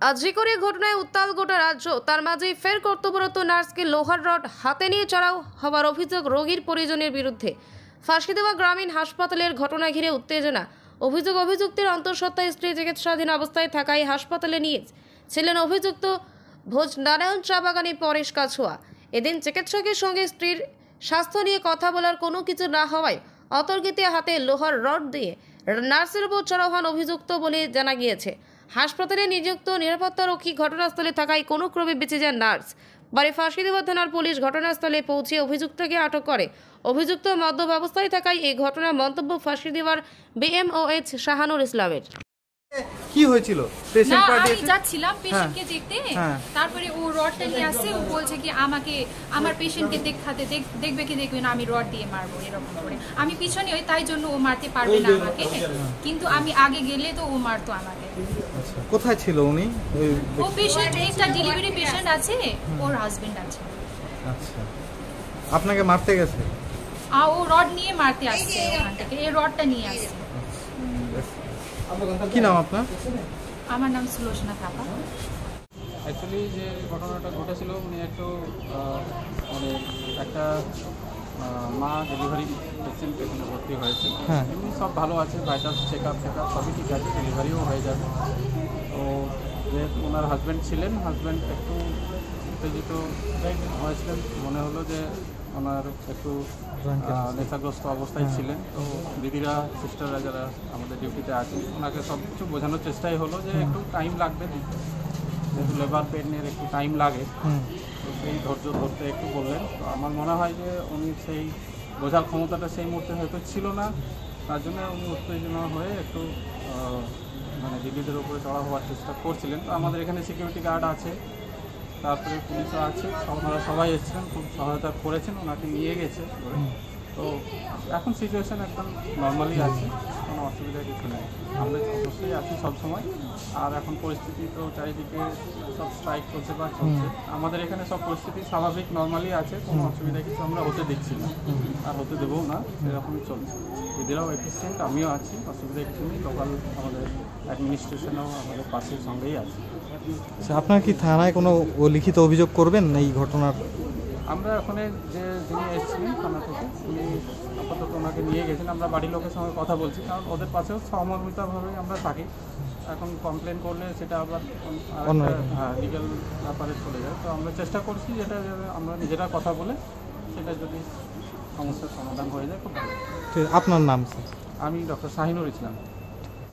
আজিকরে ঘটনায় উত্তাল গোটা রাজ্য। তার মাঝেই ফের কর্তব্যরত নার্সকে লোহার রড হাতে নিয়ে চড়াও হওয়ার অভিযোগ রোগীর পরিজনের বিরুদ্ধে। ফাঁসি দেওয়া গ্রামীণ হাসপাতালের ঘটনা ঘিরে উত্তেজনা। অভিযুক্তের অন্তঃসত্ত্বা স্ত্রী চিকিৎসাধীন অবস্থায় থাকায় হাসপাতালে নিয়ে ছিলেন অভিযুক্ত ভোজনারায়ণ চা বাগানে পরেশ কাছুয়া। এদিন চিকিৎসকের সঙ্গে স্ত্রীর স্বাস্থ্য নিয়ে কথা বলার কোনো কিছু না হওয়ায় অতর্কিতে হাতে লোহার রড দিয়ে নার্সের উপর চড়াও হন অভিযুক্ত বলে জানা গিয়েছে। হাসপাতালে নিযুক্ত নিরাপত্তারক্ষী ঘটনাস্থলে থাকায় কোনো ক্রমে বেঁচে যান নার্স। পরে ফাঁসিদেওয়া থানার পুলিশ ঘটনাস্থলে পৌঁছে অভিযুক্তকে আটক করে। অভিযুক্ত মদ্যপ অবস্থায় থাকায় এই ঘটনার মন্তব্য ফাঁসি দেওয়ার বিএমওএইচ শাহানুর ইসলামের। কি হয়েছিল? পেশেন্ট পার্টি আমি যাচ্ছিলাম পেশেন্টকে দেখতে, তারপরে ও রডটা নিয়ে আসছে। ও বলছে কি আমাকে আমার পেশেন্টকে দেখবে কি দেখবে না, আমি রড দিয়ে মারবো এরকম করে। আমি পিছনে ওই, তাই জন্য ও মারতে পারবে না আমাকে, কিন্তু আমি আগে গেলে তো ও মারতো আমাকে। কোথায় ছিল উনি? ও পেশেন্ট একটা ডেলিভারি পেশেন্ট আছে, ওর হাজবেন্ড আছে। আচ্ছা, আপনাকে মারতে গেছে? ও রড নিয়ে মারতে আসছে ওখান থেকে, এই রডটা নিয়ে আসছে। কি নাম আপনার? আমার নাম সুলোচনা থাপা। অ্যাকচুয়ালি যে ঘটনাটা ঘটেছিল উনি মানে একটা মা ডেলিভারি পেশেন্ট এখানে ভর্তি হয়েছে। এমনি সব ভালো আছে, ভাইটালস চেক আপ সবই ঠিক আছে, ডেলিভারিও হয়ে যাবে। তো যেহেতু ওনার হাজব্যান্ড ছিলেন, হাজব্যান্ড একটু উত্তেজিত হয়েছিলেন, মনে হলো যে ওনার একটু নেশাগ্রস্ত অবস্থায় ছিলেন। তো দিদিরা সিস্টাররা যারা আমাদের ডিউটিতে আছেন ওনাকে সব কিছু বোঝানোর চেষ্টাই হলো যে একটু টাইম লাগবে, যেহেতু লেবার পেনের একটু টাইম লাগে, তো সেই ধৈর্য ধরতে একটু বললেন। তো আমার মনে হয় যে উনি সেই বোঝার ক্ষমতাটা সেই মুহূর্তে হয়তো ছিল না, তার জন্য উনি উত্তেজনা হয়ে একটু মানে দিদিদের উপরে চড়া হওয়ার চেষ্টা করছিলেন। তো আমাদের এখানে সিকিউরিটি গার্ড আছে, তারপরে পুলিশও আছে, ওনারা সবাই এসেছেন, খুব সহায়তা করেছেন, ওনাকে নিয়ে গেছে। তো এখন সিচুয়েশান একদম নর্মালি আছে, কোনো অসুবিধা কিছু নেই। আমরা অবশ্যই আছি সবসময়। আর এখন পরিস্থিতি তো চারিদিকে সব স্ট্রাইক করছে বা চলছে, আমাদের এখানে সব পরিস্থিতি স্বাভাবিক নর্মালি আছে, কোনো অসুবিধা কিছু আমরা হতে দিচ্ছি না আর হতে দেবও না, সেরকমই চলছে। এদেরও এফিসিয়েন্ট, আমিও আছি, অসুবিধা কিছু নেই। লোকাল আমাদের অ্যাডমিনিস্ট্রেশনও আমাদের পাশের সঙ্গেই আছে। আপনার কি থানায় কোনো লিখিত অভিযোগ করবেন এই ঘটনার? আমরা ওখানে যিনি এসেছিলেন থানা থেকে, উনি আপাতত ওনাকে নিয়ে গেছেন। আমরা বাড়ির লোকের সঙ্গে কথা বলছি, কারণ ওদের পাশেও সহমর্মিতাভাবেই আমরা থাকি। এখন কমপ্লেন করলে সেটা আবার লিগ্যাল ব্যাপারে চলে যায়। তো আমরা চেষ্টা করছি যেটা আমরা নিজেরা কথা বলে সেটা যদি সমস্যার সমাধান হয়ে যায় খুব ভালো। আপনার নাম? আমি ডক্টর শাহিনুর ইসলাম।